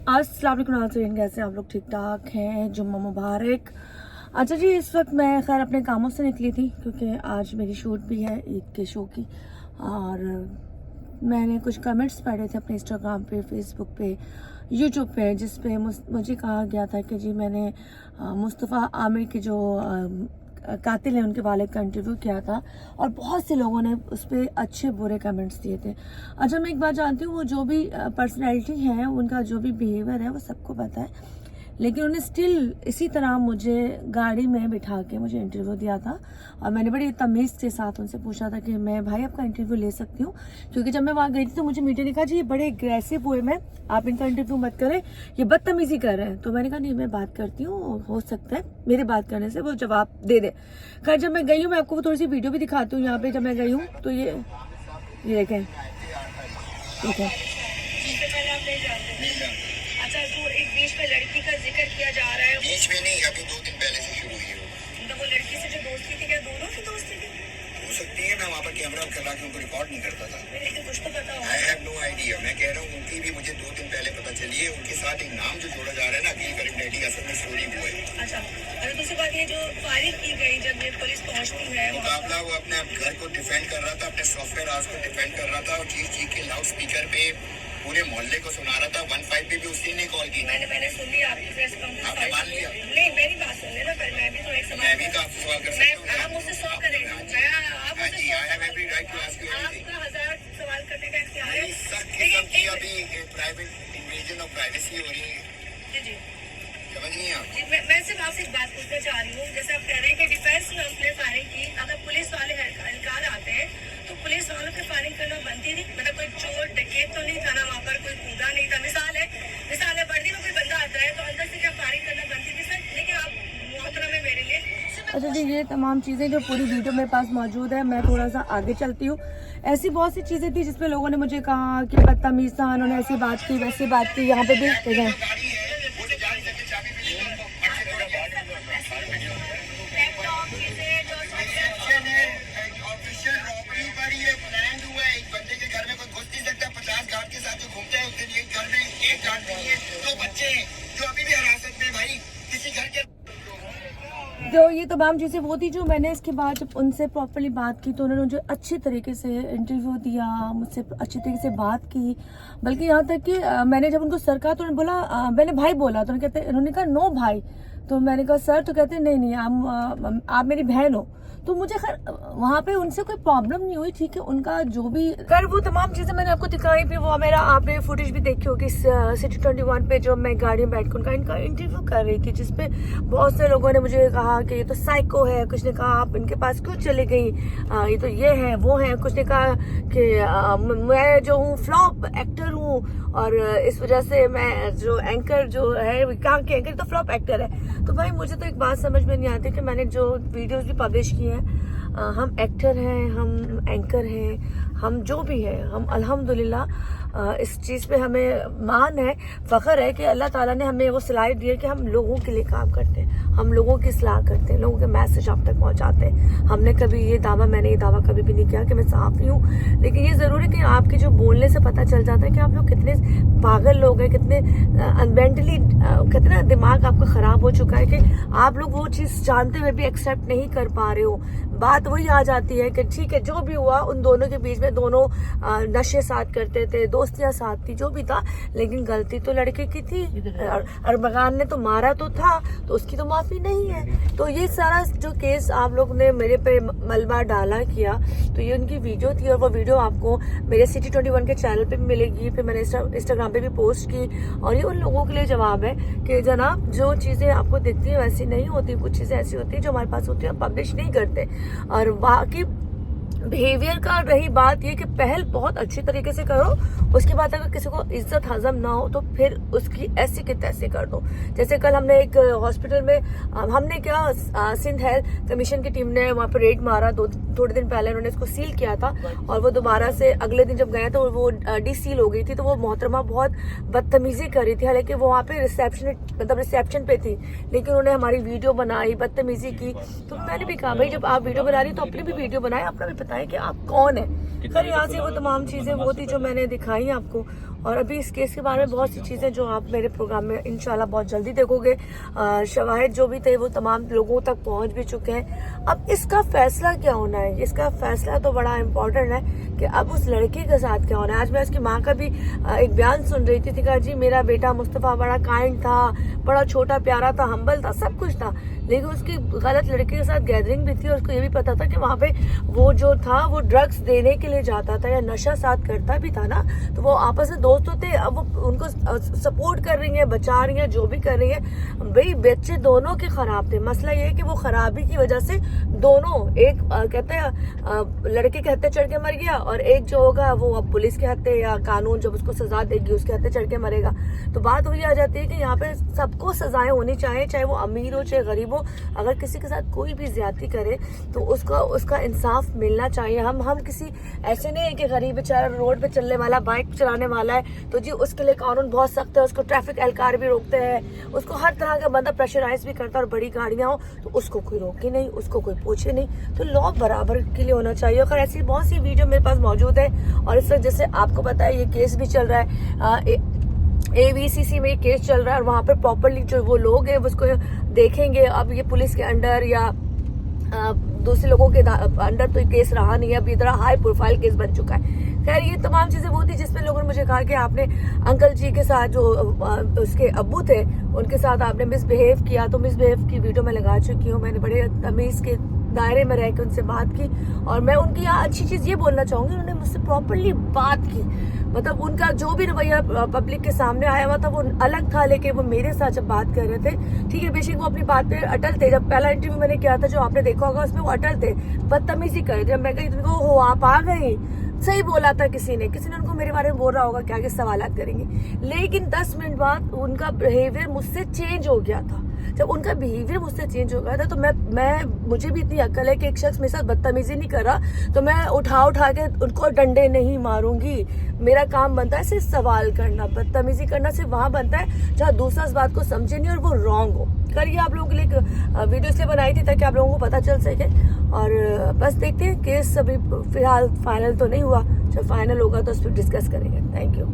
अस्सलाम वालेकुम नाज़रीन, कैसे आप लोग? ठीक ठाक हैं? जुम्मा मुबारक। अच्छा जी, इस वक्त मैं खैर अपने कामों से निकली थी क्योंकि आज मेरी शूट भी है ईद के शो की। और मैंने कुछ कमेंट्स पढ़े थे अपने इंस्टाग्राम पे, फेसबुक पे, यूट्यूब पे, जिस पे मुझे कहा गया था कि जी मैंने मुस्तफ़ा आमिर के जो कातिल हैं उनके वालिद का इंटरव्यू किया था और बहुत से लोगों ने उस पर अच्छे बुरे कमेंट्स दिए थे। अच्छा, मैं एक बात जानती हूँ, वो जो भी पर्सनैलिटी है, उनका जो भी बिहेवियर है वो सबको पता है, लेकिन उन्हें स्टिल इसी तरह मुझे गाड़ी में बिठा के मुझे इंटरव्यू दिया था। और मैंने बड़ी तमीज़ के साथ उनसे पूछा था कि मैं भाई आपका इंटरव्यू ले सकती हूँ, क्योंकि जब मैं वहाँ गई थी तो मुझे मीडिया ने कहा जी ये बड़े एग्रेसिव हुए में, आप इनका इंटरव्यू मत करें, ये बदतमीज़ी कर रहे हैं। तो मैंने कहा नहीं, मैं बात करती हूँ, हो सकता है मेरे बात करने से वो जवाब दे दे। खैर जब मैं गई हूँ, मैं आपको थोड़ी सी वीडियो भी दिखाती हूँ। यहाँ पे जब मैं गई हूँ तो ये देखें, ठीक है। अच्छा, तो एक बीच में लड़की का जिक्र किया जा रहा है। बीच में नहीं, अभी 2 दिन पहले से शुरू हुई है। तो वो लड़की से जो दोस्ती थी, क्या दोनों की दोस्ती थी? हो सकती है, मैं वहाँ पर कैमरा चला के उनको रिकॉर्ड नहीं करता था। लेकिन कुछ तो पता होगा। I have no idea. मैं कह रहा हूँ उनकी भी मुझे 2 दिन पहले पता चली है। उनके साथ एक नाम जो जोड़ा जा रहा है ना, अकील करीम डैडी, असल में स्टोरी वो है। अच्छा, और दूसरी बात ये जो फायरिंग की गई जब ये पुलिस पहुंचती है, मुकाबला वो अपने घर को डिफेंड कर रहा था, अपने सॉफ्टवेयर हाउस को डिफेंड कर रहा था और चीख के लाउड स्पीकर पे पूरे मोहल्ले को सुना रहा था। 15 पे भी उसी ने कॉल की। मैंने सुन लिया आपकी प्रेस कॉन्फ्रेंस। आपने मान लिया? नहीं, मेरी बात सुन लेना, पर मैं भी तो एक सवाल, मैं भी तो आपसे सवाल कर सकता हूँ। आप मुझसे 100 करें, आप मुझसे 100, आपका 1000 सवाल करने का इख्तियार है। सख्त किस्म की अभी प्राइवेट इन्वेजन ऑफ प्राइवेसी हो रही है। जी जी, समझ नहीं आप? जी, मैं सिर्फ आपसे एक बात पूछना चाह रही हूँ। जैसे आप कह रहे हैं कि डिफेंस में उसने फायरिंग की, अगर पुलिस वाले एहलकार आते हैं तो पुलिस वालों की फायरिंग करना बनती थी? मतलब कोई चोर डकैत तो नहीं था ना वहाँ पर, कोई कूदा नहीं था। मिसाल है वर्दी में कोई बंदा आता है तो अंदर से क्या फायरिंग करना बनती थी सर? लेकिन आप मोहतरम है मेरे लिए। अच्छा जी, ये तमाम चीज़ें जो पूरी वीडियो मेरे पास मौजूद है, मैं थोड़ा सा आगे चलती हूँ। ऐसी बहुत सी चीज़ें थी जिसपे लोगों ने मुझे कहा कि बदतमीज़ था, उन्होंने ऐसी बात की, वैसी बात की। यहाँ पे भी देखें, तो ये तमाम चीज़ें वो थी जो मैंने इसके बाद जब उनसे प्रॉपर्ली बात की तो उन्होंने मुझे अच्छे तरीके से इंटरव्यू दिया, मुझसे अच्छी तरीके से बात की। बल्कि यहाँ तक कि मैंने जब उनको सर कहा तो उन्होंने बोला, मैंने भाई बोला तो उन्होंने कहा नो भाई। तो मैंने कहा सर, तो कहते नहीं नहीं, आप मेरी बहन हो। तो मुझे खैर वहाँ पे उनसे कोई प्रॉब्लम नहीं हुई, ठीक है। उनका जो भी कर, वो तमाम चीज़ें मैंने आपको दिखाई। फिर वो मेरा आपने फुटेज भी देखी होगी सिटी 21 पे, जो मैं गाड़ी में बैठ कर इनका इंटरव्यू कर रही थी, जिसपे बहुत से लोगों ने मुझे कहा कि ये तो साइको है, कुछ ने कहा आप इनके पास क्यों चले गई, ये तो ये है वो है, कुछ ने कहा कि मैं जो हूँ फ्लॉप एक्टर हूँ और इस वजह से मैं जो एंकर जो है, कहाँ के एंकर तो फ्लॉप एक्टर है। तो भाई मुझे तो एक बात समझ में नहीं आती कि मैंने जो वीडियोस भी पब्लिश की हैं, हम एक्टर हैं, हम एंकर हैं, हम जो भी हैं, हम अल्हम्दुलिल्लाह इस चीज़ पे हमें मान है, फ़ख्र है कि अल्लाह ताला ने हमें वो सलाहियत दी है कि हम लोगों के लिए काम करते हैं, हम लोगों की इस्लाह करते हैं, लोगों के मैसेज आप तक पहुंचाते हैं। हमने कभी मैंने ये दावा कभी भी नहीं किया कि मैं सहाफ़ी हूँ, लेकिन ये ज़रूर है कि आपके जो बोलने से पता चल जाता है कि आप लोग कितने पागल लोग हैं, कितने मेंटली, कितना दिमाग आपका ख़राब हो चुका है कि आप लोग वो चीज़ जानते हुए भी एक्सेप्ट नहीं कर पा रहे हो। बात वही आ जाती है कि ठीक है, जो भी हुआ उन दोनों के बीच में, दोनों नशे साथ करते थे, दोस्तियां साथ थी, जो भी था, लेकिन गलती तो लड़के की थी। अरबगान ने तो मारा तो था, तो उसकी तो माफ़ी नहीं है। तो ये सारा जो केस आप लोग ने मेरे पे मलबा डाला किया, तो ये उनकी वीडियो थी और वो वीडियो आपको मेरे सिटी 21 के चैनल पे भी मिलेगी। फिर मैंने इंस्टाग्राम पे भी पोस्ट की और ये उन लोगों के लिए जवाब है कि जनाब, जो चीज़ें आपको दिखती हैं वैसी नहीं होती, कुछ चीज़ें ऐसी होती हैं जो हमारे पास होती है, हम पब्लिश नहीं करते। और बाकी बिहेवियर का रही बात ये कि पहल बहुत अच्छी तरीके से करो, उसके बाद अगर किसी को इज्जत हजम ना हो तो फिर उसकी ऐसी की तैसी कर दो। जैसे कल हमने एक हॉस्पिटल में हमने क्या सिंध हेल्थ कमीशन की टीम ने वहाँ पर रेड मारा, थोड़े दिन पहले उन्होंने इसको सील किया था और वो दोबारा से अगले दिन जब गए तो वो डीसील हो गई थी। तो वो मोहतरमा बहुत बदतमीजी कर रही थी, हालांकि वो वहाँ पे रिसेप्शन पे थी, लेकिन उन्होंने हमारी वीडियो बनाई, बदतमीजी की। तो मैंने भी कहा भाई, जब आप वीडियो बना रही तो अपनी भी वीडियो बनाए, अपना भी बताएं कि आप कौन है। सर यहाँ से वो तमाम चीज़ें वो थी जो मैंने दिखाई आपको। और अभी इस केस के बारे में बहुत सी चीज़ें जो आप मेरे प्रोग्राम में इंशाल्लाह बहुत जल्दी देखोगे। शवाहिद जो भी थे वो तमाम लोगों तक पहुंच भी चुके हैं। अब इसका फैसला क्या होना है, इसका फैसला तो बड़ा इम्पोर्टेंट है कि अब उस लड़के के साथ क्या होना है। आज मैं उसकी माँ का भी एक बयान सुन रही थी, कहा जी मेरा बेटा मुस्तफ़ा बड़ा काइंड था, बड़ा छोटा प्यारा था, हम्बल था, सब कुछ था, लेकिन उसकी गलत लड़के के साथ गैदरिंग भी थी और उसको ये भी पता था कि वहाँ पे वो जो था वो ड्रग्स देने के लिए जाता था या नशा साथ करता भी था ना, तो वो आपस में दोस्त होते। अब वो उनको सपोर्ट कर रही है, बचा रही है, जो भी कर रही है, भाई बच्चे दोनों के खराब थे। मसला ये है कि वो खराबी की वजह से दोनों, एक कहते हैं लड़के के हत्थे चढ़ के मर गया और एक जो होगा वो अब पुलिस के हत्थे या कानून जब उसको सजा देगी उसके हत्थे चढ़ के मरेगा। तो बात वही आ जाती है कि यहाँ पे सबको सजाएं होनी चाहिए, चाहे वो अमीर हो चाहे गरीब हो। अगर किसी के साथ कोई भी ज्यादती करे तो उसका इंसाफ मिलना चाहिए। हम किसी ऐसे नहीं है कि गरीब बेचारा रोड पे चलने वाला, बाइक चलाने वाला है तो जी उसके लिए कानून बहुत सख्त है, उसको ट्रैफिक एहलकार भी रोकते हैं, उसको हर तरह का बंदा प्रेशराइज भी करता है। और बड़ी गाड़ियां हो तो उसको कोई रोके नहीं, उसको कोई पूछे नहीं। तो लॉ बराबर के लिए होना चाहिए। और ऐसी बहुत सी वीडियो मेरे पास मौजूद है और इस वक्त जैसे आपको पता है ये केस भी चल रहा है, AVCC में केस चल रहा है और वहाँ पे प्रॉपरली जो वो लोग हैं उसको देखेंगे। अब ये पुलिस के अंडर या दूसरे लोगों के अंडर तो ये केस रहा नहीं है, अब इतना हाई प्रोफाइल केस बन चुका है। खैर ये तमाम चीजें वो थी जिसमें लोगों ने मुझे कहा कि आपने अंकल जी के साथ जो उसके अब्बू थे उनके साथ आपने मिसबिहेव किया। तो मिसबिहेव की वीडियो मैं लगा चुकी हूँ, मैंने बड़े तमीज के दायरे में रह के उनसे बात की और मैं उनकी यहाँ अच्छी चीज ये बोलना चाहूंगी, उन्होंने मुझसे प्रॉपरली बात की। मतलब उनका जो भी रवैया पब्लिक के सामने आया हुआ था वो अलग था, लेकिन वो मेरे साथ जब बात कर रहे थे, ठीक है बेशक वो अपनी बात पे अटल थे। जब पहला इंटरव्यू मैंने किया था जो आपने देखा होगा उसमें वो अटल थे, बदतमीजी कर रहे थे। मैं कही तुमको हो आप आ गई, सही बोला था किसी ने उनको मेरे बारे में बोल रहा होगा क्या आगे सवालात करेंगे। लेकिन 10 मिनट बाद उनका बिहेवियर मुझसे चेंज हो गया था। जब उनका बिहेवियर मुझसे चेंज हो गया था तो मैं मुझे भी इतनी अक्ल है कि एक शख्स मेरे साथ बदतमीजी नहीं कर रहा तो मैं उठा के उनको डंडे नहीं मारूंगी। मेरा काम बनता है सिर्फ सवाल करना, बदतमीजी करना सिर्फ वहां बनता है जहाँ दूसरा इस बात को समझे नहीं और वो रॉन्ग हो। कल ये आप लोगों के लिए एक वीडियो इसलिए बनाई थी ताकि आप लोगों को पता चल सके। और बस देखते हैं, केस अभी फिलहाल फाइनल तो नहीं हुआ, जब फाइनल होगा तो उस पर डिस्कस करेंगे। Thank you.